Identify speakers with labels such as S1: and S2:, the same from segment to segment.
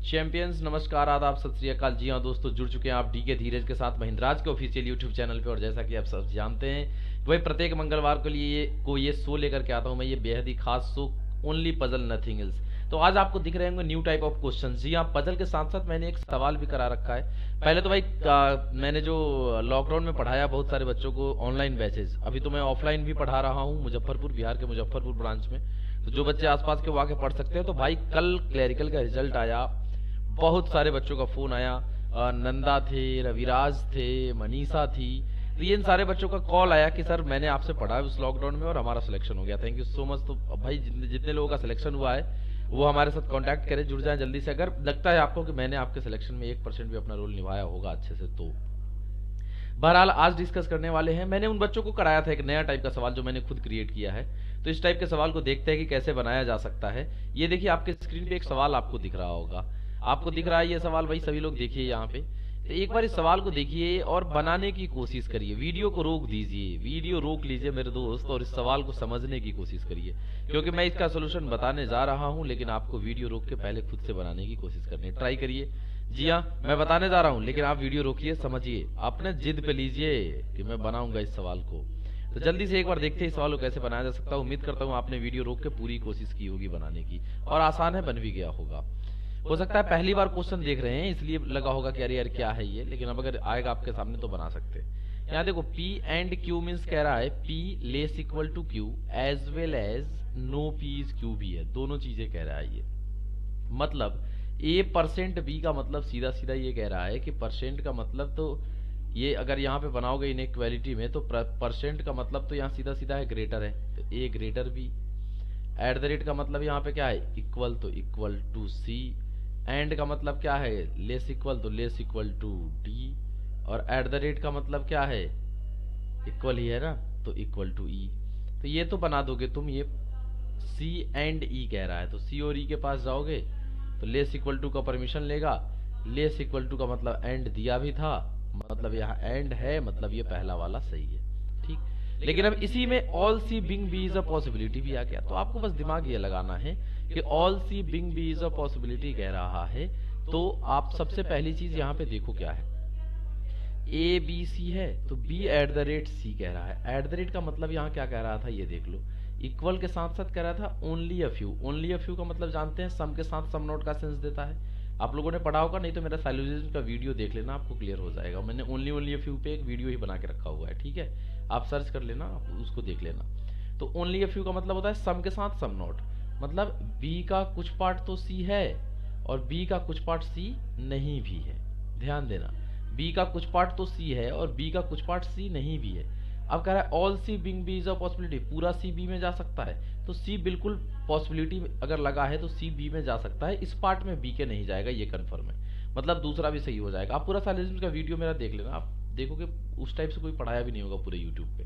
S1: Champions नमस्कार, आदाब, सत श्री अकाल। जी हाँ दोस्तों, जुड़ चुके हैं आप डी के धीरज के साथ महिंद्राज के ऑफिशियल यूट्यूब चैनल पे। और जैसा कि आप सब जानते हैं, वही प्रत्येक मंगलवार के लिए ये शो लेकर के आता हूँ मैं, ये बेहद ही खास show, only puzzle nothing else. तो आज आपको दिख रहे होंगे न्यू टाइप ऑफ क्वेश्चन। जी हाँ, पजल के साथ साथ मैंने एक सवाल भी करा रखा है। पहले तो भाई मैंने जो लॉकडाउन में पढ़ाया बहुत सारे बच्चों को ऑनलाइन बैचेज, अभी तो मैं ऑफलाइन भी पढ़ा रहा हूँ मुजफ्फरपुर, बिहार के मुजफ्फरपुर ब्रांच में। तो जो बच्चे आसपास के वो आके पढ़ सकते हैं। तो भाई कल क्लैरिकल का रिजल्ट आया, बहुत सारे बच्चों का फोन आया। नंदा थे, रविराज थे, मनीषा थी। तो ये इन सारे बच्चों का कॉल आया कि सर मैंने आपसे पढ़ा है उस लॉकडाउन में और हमारा सिलेक्शन हो गया, थैंक यू सो मच। तो भाई जितने लोगों का सिलेक्शन हुआ है वो हमारे साथ कांटेक्ट करें, जुड़ जाएं जल्दी से। अगर लगता है आपको कि मैंने आपके सिलेक्शन में 1% भी अपना रोल निभाया होगा अच्छे से, तो बहरहाल आज डिस्कस करने वाले हैं। मैंने उन बच्चों को कराया था एक नया टाइप का सवाल जो मैंने खुद क्रिएट किया है। तो इस टाइप के सवाल को देखते हैं कि कैसे बनाया जा सकता है। ये देखिए आपके स्क्रीन पे एक सवाल आपको दिख रहा होगा, आपको दिख रहा है ये सवाल। भाई सभी लोग देखिए यहाँ पे, तो एक बार इस सवाल को देखिए और बनाने की कोशिश करिए। वीडियो को रोक दीजिए, वीडियो रोक लीजिए मेरे दोस्त, और इस सवाल को समझने की कोशिश करिए, क्योंकि मैं इसका सोल्यूशन बताने जा रहा हूँ, लेकिन आपको वीडियो रोक के पहले खुद से बनाने की कोशिश करनी ट्राई करिए। जी हाँ, मैं बताने जा रहा हूँ, लेकिन आप वीडियो रोकिए, समझिए, अपने जिद पे लीजिए कि मैं बनाऊंगा इस सवाल को। तो जल्दी से एक बार देखते हैं इस सवाल को कैसे बनाया जा सकता है। उम्मीद करता हूँ आपने वीडियो रोक के पूरी कोशिश की होगी बनाने की, और आसान है, बन भी गया होगा। हो सकता है पहली बार क्वेश्चन देख रहे हैं इसलिए लगा होगा कि अरे यार क्या है ये, लेकिन अब अगर आएगा आपके सामने तो बना सकते हैं। यहाँ देखो, P एंड Q मीन्स कह रहा है P less equal to Q as well as no P is Q भी है, दोनों चीजें कह रहा है ये। मतलब A% B का मतलब सीधा सीधा ये कह रहा है कि परसेंट का मतलब, तो ये अगर यहाँ पे बनाओगे इनइक्वालिटी में, तो परसेंट का मतलब तो यहाँ सीधा सीधा है ग्रेटर है, तो A greater B। Eight the rate का मतलब यहाँ पे क्या है, इक्वल, तो इक्वल टू C। एंड का मतलब क्या है, लेस इक्वल, तो लेस इक्वल टू D। और एट द रेट का मतलब क्या है, इक्वल ही है ना, तो इक्वल टू E। तो ये तो बना दोगे तुम, ये C एंड E कह रहा है, तो C और E के पास जाओगे तो लेस इक्वल टू का परमिशन लेगा। लेस इक्वल टू का मतलब एंड दिया भी था, मतलब यहाँ एंड है, मतलब ये पहला वाला सही है, ठीक। लेकिन अब इसी में all C being B is a possibility भी आ गया, तो आपको बस दिमाग ये लगाना है कि all C being B is a possibility कह रहा है। तो आप सबसे पहली चीज यहाँ पे देखो क्या है, ए बी सी है, तो B at the rate C कह रहा है। एट द रेट का मतलब यहाँ क्या कह रहा था ये देख लो, इक्वल के साथ साथ कह रहा था only a few. Only a few का मतलब जानते हैं, सम के साथ सम नोट का सेंस देता है। आप लोगों ने पढ़ा होगा, नहीं तो मेरा साइलोजिज्म का वीडियो देख लेना, आपको क्लियर हो जाएगा। मैंने ओनली ओनली अ फ्यू पे एक वीडियो ही बना के रखा हुआ है, ठीक है, आप सर्च कर लेना, आप उसको देख लेना। तो ओनली अ फ्यू का मतलब होता है सम के साथ सम नोट, मतलब बी का कुछ पार्ट तो सी है और बी का कुछ पार्ट सी नहीं भी है। ध्यान देना, बी का कुछ पार्ट तो सी है और बी का कुछ पार्ट सी नहीं भी है। अब कह रहा है all C being B is a possibility, पूरा सी बी में जा सकता है, तो सी बिल्कुल पॉसिबिलिटी अगर लगा है तो सी बी में जा सकता है, इस पार्ट में बी के नहीं जाएगा, ये कंफर्म है। मतलब दूसरा भी सही हो जाएगा। आप पूरा साइलोजिज्म का वीडियो मेरा देख लेना, आप देखोगे उस टाइप से कोई पढ़ाया भी नहीं होगा पूरे यूट्यूब पे।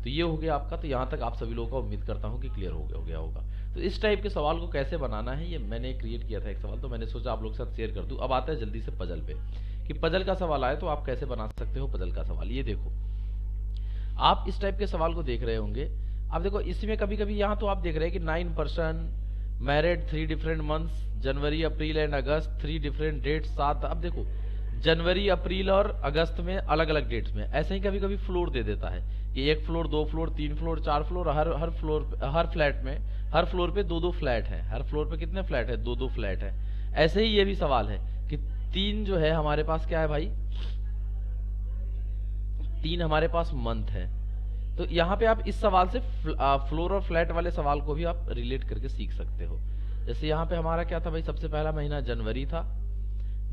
S1: तो ये हो गया आपका। तो यहाँ तक आप सभी लोगों का उम्मीद करता हूँ कि क्लियर हो गया होगा। तो इस टाइप के सवाल को कैसे बनाना है ये मैंने क्रिएट किया था एक सवाल, तो मैंने सोचा आप लोग के साथ शेयर कर दूं। अब आता है जल्दी से पजल पे, कि पजल का सवाल आए तो आप कैसे बना सकते हो पजल का सवाल। ये देखो, आप इस टाइप के सवाल को देख रहे होंगे। अब देखो इसमें कभी कभी यहाँ तो आप देख रहे हैं कि 9% married 3 different months, January April and August 3 different dates 7। अब देखो जनवरी अप्रैल और अगस्त में अलग अलग डेट्स में, ऐसे ही कभी कभी फ्लोर दे देता है कि 1 फ्लोर 2 फ्लोर 3 फ्लोर 4 फ्लोर, हर फ्लोर हर फ्लैट में, हर फ्लोर पे 2-2 फ्लैट है। हर फ्लोर पे कितने फ्लैट है, 2-2 फ्लैट है। ऐसे ही ये भी सवाल है कि 3 जो है हमारे पास क्या है भाई, 3 हमारे पास मंथ है। तो यहाँ पे आप इस सवाल से फ्लोर और फ्लैट वाले सवाल को भी आप रिलेट करके सीख सकते हो। जैसे यहाँ पे हमारा क्या था भाई, सबसे पहला महीना जनवरी था,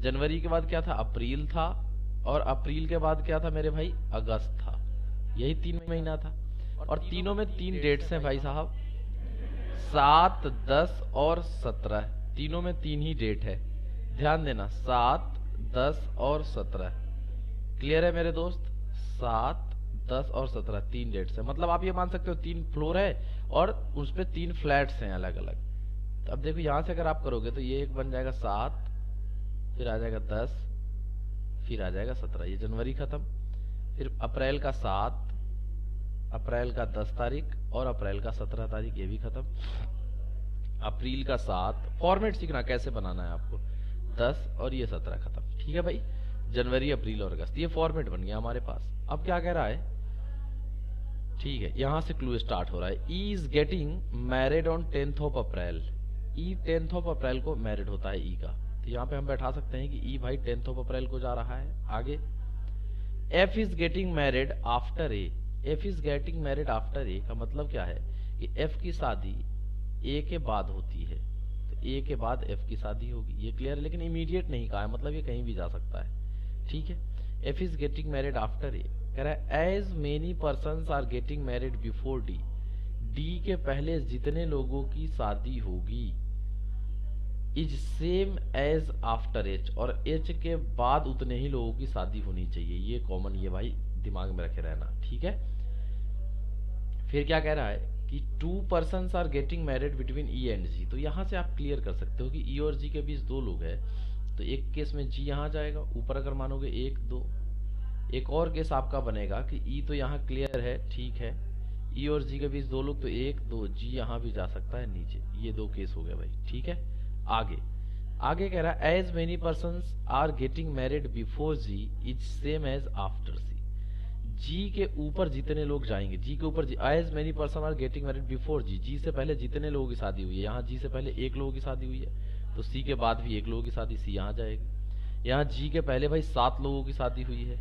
S1: जनवरी के बाद क्या था, अप्रैल था, और अप्रैल के बाद क्या था मेरे भाई, अगस्त था। यही 3 महीना था, और तीनों में 3 डेट्स हैं भाई साहब, 7, 10 और 17। तीनों में 3 ही डेट है, ध्यान देना, 7, 10 और 17। क्लियर है मेरे दोस्त, 7, 10 और 17 3 डेट्स है। मतलब आप ये मान सकते हो 3 फ्लोर है और उस पे 3 फ्लैट्स हैं अलग अलग। तो अब देखो यहाँ से अगर आप करोगे तो ये एक बन जाएगा 7, फिर आ जाएगा 10, फिर आ जाएगा 17, ये जनवरी खत्म। फिर अप्रैल का 7, अप्रैल का 10 तारीख और अप्रैल का 17 तारीख, ये भी खत्म। अप्रैल का 7, फॉर्मेट सीखना कैसे बनाना है आपको। 10 और ये 17 खत्म। ठीक है भाई, जनवरी अप्रैल और अगस्त, ये फॉर्मेट बन गया हमारे पास। अब क्या कह रहा है, ठीक है, यहां से क्लू स्टार्ट हो रहा है। E is getting married on 10th of April. E 10th of April को मैरिड होता है ई का, तो यहाँ पे हम बैठा सकते हैं कि ई भाई 10th ऑफ अप्रैल को जा रहा है। आगे, F is getting married after A. F is getting married after A का मतलब क्या है कि एफ की शादी ए के बाद होती है, तो ए के बाद एफ की शादी होगी, ये क्लियर है। लेकिन इमीडिएट नहीं कहा है, मतलब ये कहीं भी जा सकता है। ठीक है, F is getting married after A, कह रहा है as many person are getting married before D. D के पहले जितने लोगों की शादी होगी, is same as after H, और एच के बाद उतने ही लोगों की शादी होनी चाहिए। ये कॉमन, ये भाई दिमाग में रखे रहना। ठीक है, फिर क्या कह रहा है कि 2 persons are getting married between E and G. तो यहां से आप क्लियर कर सकते हो कि ई और जी के बीच 2 लोग हैं, तो एक केस में जी यहां जाएगा ऊपर, अगर मानोगे 1 2। एक और केस आपका बनेगा कि ई तो यहाँ क्लियर है, ठीक है, ई और जी के बीच 2 लोग, तो 1 2, जी यहाँ भी जा सकता है नीचे। ये 2 केस हो गए भाई। ठीक है, आगे आगे कह रहा है as many persons are getting married before G is same as after C. G के ऊपर जितने लोग जाएंगे, जी के ऊपर as many person are getting married before G, G से पहले जितने लोगों की शादी हुई है, यहाँ जी से पहले 1 लोगों की शादी हुई है, तो सी के बाद भी 1 लोगों की शादी, सी यहाँ जाएगी। यहाँ जी के पहले भाई 7 लोगों की शादी हुई है,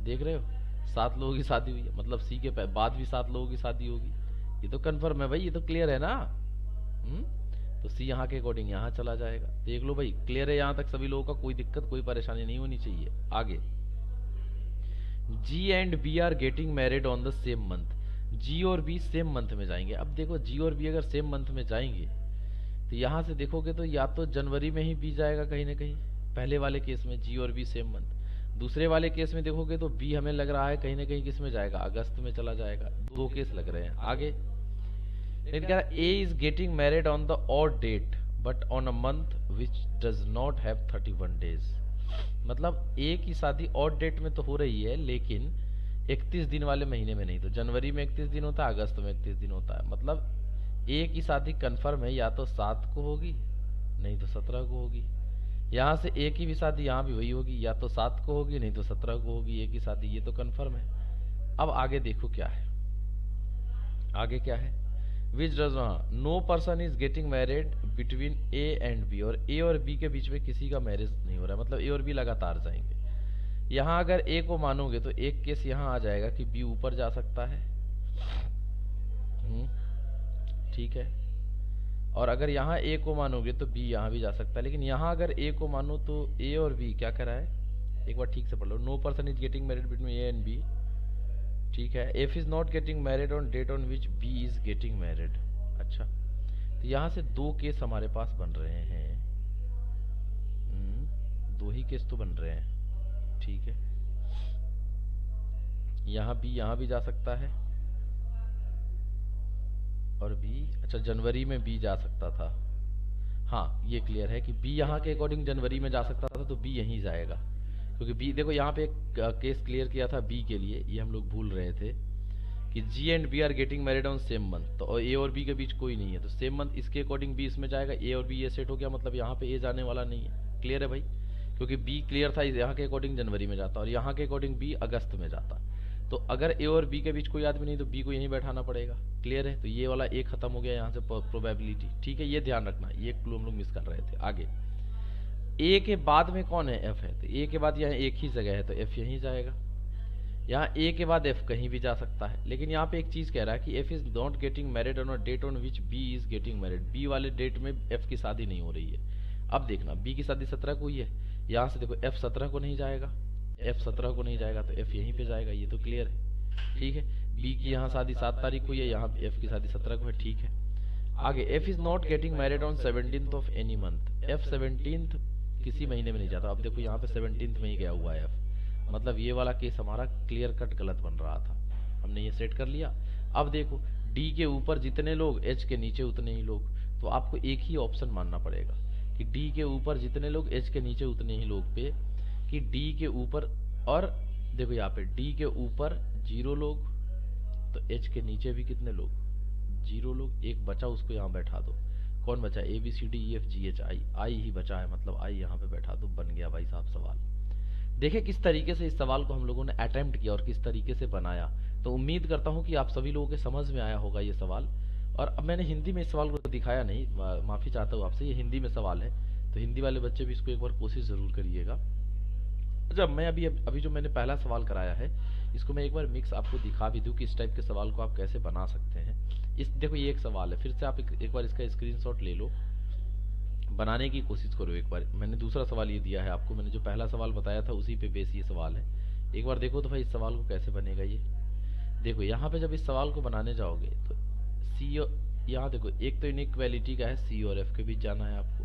S1: देख रहे हो, 7 लोगों की शादी हुई है, मतलब सी के बाद भी 7 लोगों की शादी होगी। ये तो कंफर्म है भाई, ये तो क्लियर है ना। तो सी यहाँ के अकॉर्डिंग यहाँ चला जाएगा। देख लो भाई, क्लियर है यहाँ तक सभी लोगों का, कोई दिक्कत कोई परेशानी नहीं होनी चाहिए। आगे, G and B are getting married on the same month. G और बी सेम मंथ में जाएंगे। अब देखो, जी और बी अगर सेम मंथ में जाएंगे तो यहां से देखोगे तो या तो जनवरी में ही बी जाएगा कहीं ना कहीं, पहले वाले केस में जी और बी सेम मंथ। दूसरे वाले केस में देखोगे तो बी हमें लग रहा है कहीं ना कहीं किस में जाएगा, अगस्त में चला जाएगा। 2 केस लग रहे हैं। आगे A is getting married on the odd date but on a month which does not have 31 days. मतलब ए की शादी ऑड डेट में तो हो रही है, लेकिन 31 दिन वाले महीने में नहीं। तो जनवरी में 31 दिन होता है, अगस्त में 31 दिन होता है। मतलब ए की शादी कंफर्म है, या तो 7 को होगी नहीं तो 17 को होगी। यहाँ से ए की भी शादी यहाँ भी वही होगी, या तो 7 को होगी नहीं तो 17 को होगी ए की शादी, ये तो कंफर्म है। अब आगे देखो क्या है, आगे क्या है, which does no person is getting married between A and B, और ए और बी के बीच में किसी का मैरिज नहीं हो रहा है, मतलब ए और बी लगातार जाएंगे। यहाँ अगर ए को मानोगे तो एक केस यहाँ आ जाएगा कि बी ऊपर जा सकता है, ठीक है, और अगर यहाँ ए को मानोगे तो बी यहाँ भी जा सकता है। लेकिन यहाँ अगर ए को मानो तो ए और बी क्या कह रहा है, एक बार ठीक से पढ़ लो। No person is getting married between A and B, ठीक है। F is not getting married on date on which B is getting married. अच्छा, तो यहाँ से 2 केस हमारे पास बन रहे हैं, 2 ही केस तो बन रहे हैं, ठीक है। यहाँ भी जा सकता है, और बी, अच्छा जनवरी में बी जा सकता था, हाँ ये क्लियर है कि बी यहाँ के अकॉर्डिंग जनवरी में जा सकता था, तो बी यहीं जाएगा। क्योंकि बी देखो यहाँ पे एक केस क्लियर किया था बी के लिए, ये हम लोग भूल रहे थे कि G and B are getting married on same month, तो ए और बी के बीच कोई नहीं है, तो सेम मंथ इसके अकॉर्डिंग बी इसमें जाएगा। ए और बी ये सेट हो गया, मतलब यहाँ पे ए जाने वाला नहीं है। क्लियर है भाई, क्योंकि बी क्लियर था यहाँ के अकॉर्डिंग जनवरी में जाता और यहाँ के अकॉर्डिंग बी अगस्त में जाता। तो अगर ए और बी के बीच कोई आदमी नहीं तो बी को यहीं बैठाना पड़ेगा। क्लियर है, तो ये वाला ए खत्म हो गया यहाँ से प्रोबेबिलिटी, ठीक है, ये ध्यान रखना, ये क्लू हम लोग मिस कर रहे थे। आगे, ए के बाद में कौन है, एफ है, तो ए के बाद यहाँ एक ही जगह है तो एफ यहीं जाएगा। यहाँ ए के बाद एफ कहीं भी जा सकता है, लेकिन यहाँ पे एक चीज कह रहा है कि F is not getting married on a date on which B is getting married. B वाले डेट में एफ की शादी नहीं हो रही है। अब देखना, बी की शादी 17 को हुई है, यहाँ से देखो एफ 17 को नहीं जाएगा, एफ 17 को नहीं जाएगा तो एफ यहीं पे जाएगा, ये तो क्लियर है, ठीक है। बी की यहाँ शादी 7 तारीख को हुई है, यहाँ एफ की शादी 17 को है, ठीक है। आगे, F is not getting married on 17th of any month. F 17th किसी महीने में नहीं जाता। अब देखो यहाँ पे 17th में ही गया हुआ है एफ, मतलब ये वाला केस हमारा क्लियर कट गलत बन रहा था, हमने ये सेट कर लिया। अब देखो, डी के ऊपर जितने लोग एच के नीचे उतने ही लोग, तो आपको एक ही ऑप्शन मानना पड़ेगा कि डी के ऊपर जितने लोग एच के नीचे उतने ही लोग पे, कि डी के ऊपर, और देखो यहाँ पे डी के ऊपर 0 लोग तो एच के नीचे भी कितने लोग, 0 लोग, एक बचा उसको यहाँ बैठा दो। कौन बचा? A B C D E F G H I, I ही बचा है, मतलब आई यहाँ पे बैठा दो, बन गया भाई साहब सवाल। देखिए किस तरीके से इस सवाल को हम लोगों ने अटेम्प्ट किया और किस तरीके से बनाया। तो उम्मीद करता हूँ कि आप सभी लोगों के समझ में आया होगा ये सवाल। और अब मैंने हिंदी में इस सवाल को दिखाया नहीं, माफ़ी चाहता हूँ आपसे, ये हिंदी में सवाल है, तो हिंदी वाले बच्चे भी इसको एक बार कोशिश ज़रूर करिएगा। जब मैं अभी जो मैंने पहला सवाल कराया है, इसको मैं एक बार मिक्स आपको दिखा भी दूं कि इस टाइप के सवाल को आप कैसे बना सकते हैं। इस देखो ये एक सवाल है, फिर से आप एक बार इसका स्क्रीनशॉट ले लो, बनाने की कोशिश करो एक बार। मैंने दूसरा सवाल ये दिया है आपको, मैंने जो पहला सवाल बताया था उसी पे बेस ये सवाल है। एक बार देखो तो भाई इस सवाल को कैसे बनेगा ये। देखो यहाँ पे जब इस सवाल को बनाने जाओगे तो सी, यहाँ देखो एक तो इनइक्वालिटी का है, सी और एफ के बीच जाना है आपको।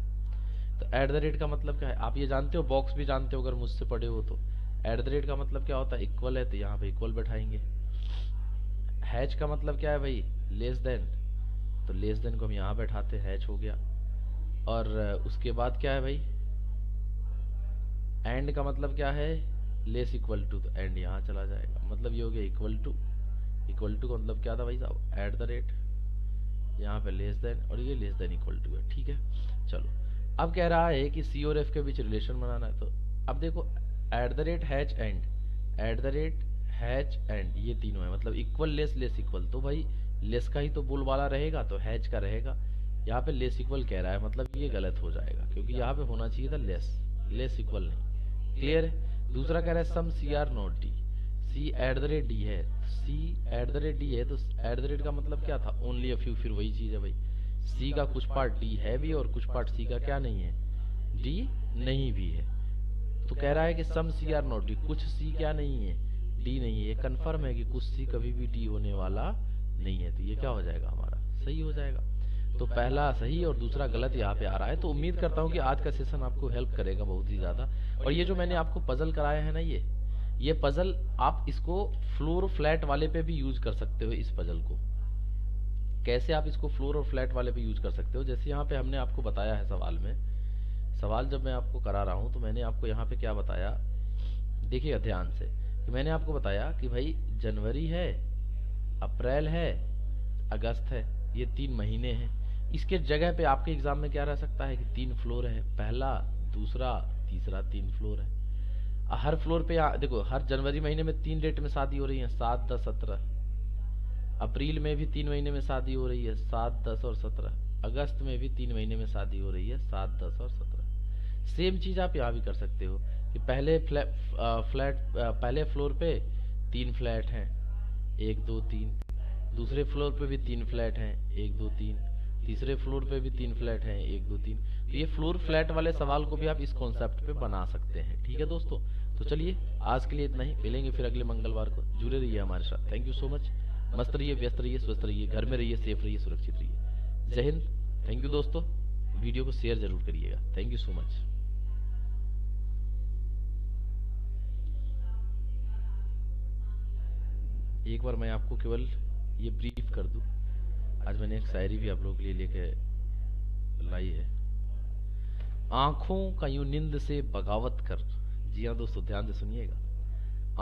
S1: तो एट द रेट का मतलब क्या है, आप ये जानते हो, बॉक्स भी जानते हो अगर मुझसे पढ़े हो तो। एट द रेट का मतलब क्या होता है? इक्वल है तो यहाँ पे इक्वल बैठाएंगे। हैच का मतलब क्या है भाई? लेस देन, तो लेस देन को हम यहाँ बैठाते, हैच हो गया। और उसके बाद क्या है भाई? एंड का मतलब क्या है? लेस इक्वल टू, तो एंड यहाँ चला जाएगा, मतलब ये हो गया इक्वल टू। इक्वल टू का मतलब क्या था भाई साहब? एट द रेट, यहाँ पे लेस देन, और ये लेस देन इक्वल टू है, ठीक है। चलो अब कह रहा है कि सी और एफ के बीच रिलेशन बनाना है, तो अब देखो eight the rate hatch and, eight the rate hatch and, ये तीनों है, मतलब इक्वल लेस लेस इक्वल, तो भाई लेस का ही तो बोलबाला रहेगा, तो हैच का रहेगा। यहाँ पे लेस इक्वल कह रहा है, मतलब ये गलत हो जाएगा, क्योंकि यहाँ पे होना चाहिए था लेस, लेस इक्वल नहीं। क्लियर है? दूसरा कह रहा है some C are not D, C at the rate D है, C at the rate D है, तो एट द रेट का मतलब क्या था? ओनली अ फ्यू, फिर वही चीज है भाई, सी का कुछ पार्ट डी है भी और कुछ पार्ट सी का क्या नहीं है? डी नहीं भी है। तो कह रहा है कि सम सी आर नॉट डी, कुछ सी क्या नहीं है? डी नहीं है। कंफर्म है कि कुछ सी कभी भी डी होने वाला नहीं है, तो ये क्या हो जाएगा? हमारा सही हो जाएगा। तो पहला सही और दूसरा गलत यहाँ पे आ रहा है। तो उम्मीद करता हूँ कि आज का सेशन आपको हेल्प करेगा बहुत ही ज़्यादा। और ये जो मैंने आपको पजल कराया है ना, ये पजल आप इसको फ्लोर फ्लैट वाले पे भी यूज कर सकते हो। इस पजल को कैसे आप इसको फ्लोर और फ्लैट वाले पे यूज कर सकते हो? जैसे यहाँ पे हमने आपको बताया है सवाल में, सवाल जब मैं आपको करा रहा हूँ तो मैंने आपको यहाँ पे क्या बताया, देखिएगा ध्यान से, कि मैंने आपको बताया कि भाई जनवरी है, अप्रैल है, अगस्त है, ये 3 महीने हैं। इसके जगह पे आपके एग्जाम में क्या रह सकता है कि 3 फ्लोर है, पहला, दूसरा, तीसरा, 3 फ्लोर है। हर फ्लोर पे देखो, हर जनवरी महीने में 3 डेट में शादी हो रही है, 7, 10, 17। अप्रैल में भी 3 महीने में शादी हो रही है, 7, 10 और 17। अगस्त में भी 3 महीने में शादी हो रही है, 7, 10 और 17। सेम चीज आप यहाँ भी कर सकते हो कि पहले पहले फ्लोर पे 3 फ्लैट हैं, 1, 2, 3। दूसरे फ्लोर पे भी 3 फ्लैट हैं, 1, 2, 3। तीसरे फ्लोर पे भी 3 फ्लैट हैं, 1, 2, 3। तो ये फ्लोर फ्लैट वाले सवाल को भी आप इस कॉन्सेप्ट पे बना सकते हैं। ठीक है दोस्तों, तो चलिए आज के लिए इतना ही, मिलेंगे फिर अगले मंगलवार को। जुड़े रहिए हमारे साथ। Thank you so much. मस्त रहिए, व्यस्त रहिए, स्वस्थ रहिए, घर में रहिए, सेफ रहिए, सुरक्षित रहिए। जय हिंद। थैंक यू दोस्तों, वीडियो को शेयर जरूर करिएगा। Thank you so much. एक बार मैं आपको केवल ये ब्रीफ कर दूं, आज मैंने एक शायरी भी आप लोगों के लिए लेके लाई है। आंखों का यूं नींद से बगावत कर, जी हाँ दोस्तों ध्यान से सुनिएगा,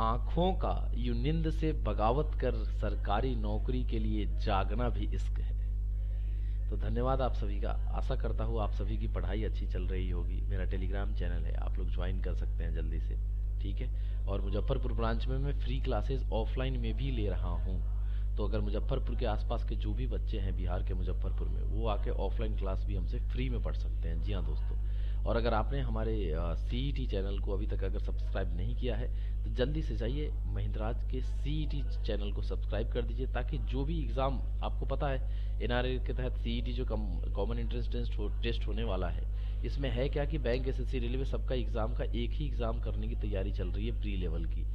S1: आंखों का यूं नींद से बगावत कर, सरकारी नौकरी के लिए जागना भी इश्क है। तो धन्यवाद आप सभी का। आशा करता हूँ आप सभी की पढ़ाई अच्छी चल रही होगी। मेरा टेलीग्राम चैनल है, आप लोग ज्वाइन कर सकते हैं जल्दी से, ठीक है। और मुजफ्फरपुर ब्रांच में मैं फ्री क्लासेस ऑफलाइन में भी ले रहा हूँ। तो अगर मुजफ्फरपुर के आसपास के जो भी बच्चे हैं बिहार के मुजफ्फरपुर में, वो आके ऑफलाइन क्लास भी हमसे फ्री में पढ़ सकते हैं। जी हाँ दोस्तों, और अगर आपने हमारे सीईटी चैनल को अभी तक अगर सब्सक्राइब नहीं किया है तो जल्दी से जाइए महिंद्राज के सीईटी चैनल को सब्सक्राइब कर दीजिए, ताकि जो भी एग्ज़ाम आपको पता है एनआरए के तहत सीईटी जो कॉमन एंट्रेंस टेस्ट होने वाला है, इसमें है क्या कि बैंक, एसएससी, रेलवे सबका एग्ज़ाम का एक ही एग्ज़ाम करने की तैयारी चल रही है प्री लेवल की।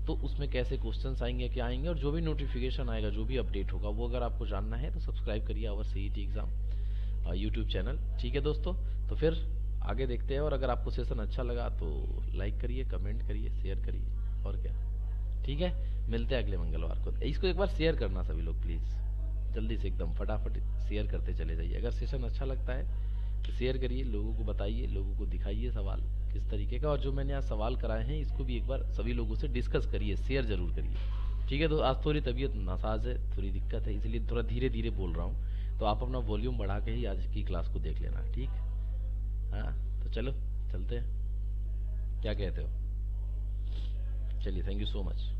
S1: तो उसमें कैसे क्वेश्चंस आएंगे, क्या आएंगे, और जो भी नोटिफिकेशन आएगा, जो भी अपडेट होगा, वो अगर आपको जानना है तो सब्सक्राइब करिए our CET exam YouTube channel. ठीक है दोस्तों, तो फिर आगे देखते हैं। और अगर आपको सेशन अच्छा लगा तो लाइक करिए, कमेंट करिए, शेयर करिए, और क्या। ठीक है, मिलते हैं अगले मंगलवार को। इसको एक बार शेयर करना सभी लोग प्लीज़, जल्दी से एकदम फटाफट शेयर करते चले जाइए। अगर सेशन अच्छा लगता है तो शेयर करिए, लोगों को बताइए, लोगों को दिखाइए सवाल किस तरीके का। और जो मैंने आज सवाल कराए हैं इसको भी एक बार सभी लोगों से डिस्कस करिए, शेयर जरूर करिए। ठीक है, तो आज थोड़ी तबीयत नासाज है, थोड़ी दिक्कत है, इसलिए थोड़ा धीरे धीरे बोल रहा हूँ। तो आप अपना वॉल्यूम बढ़ा के ही आज की क्लास को देख लेना, ठीक? हाँ, तो चलो चलते हैं, क्या कहते हो? चलिए, थैंक यू सो मच।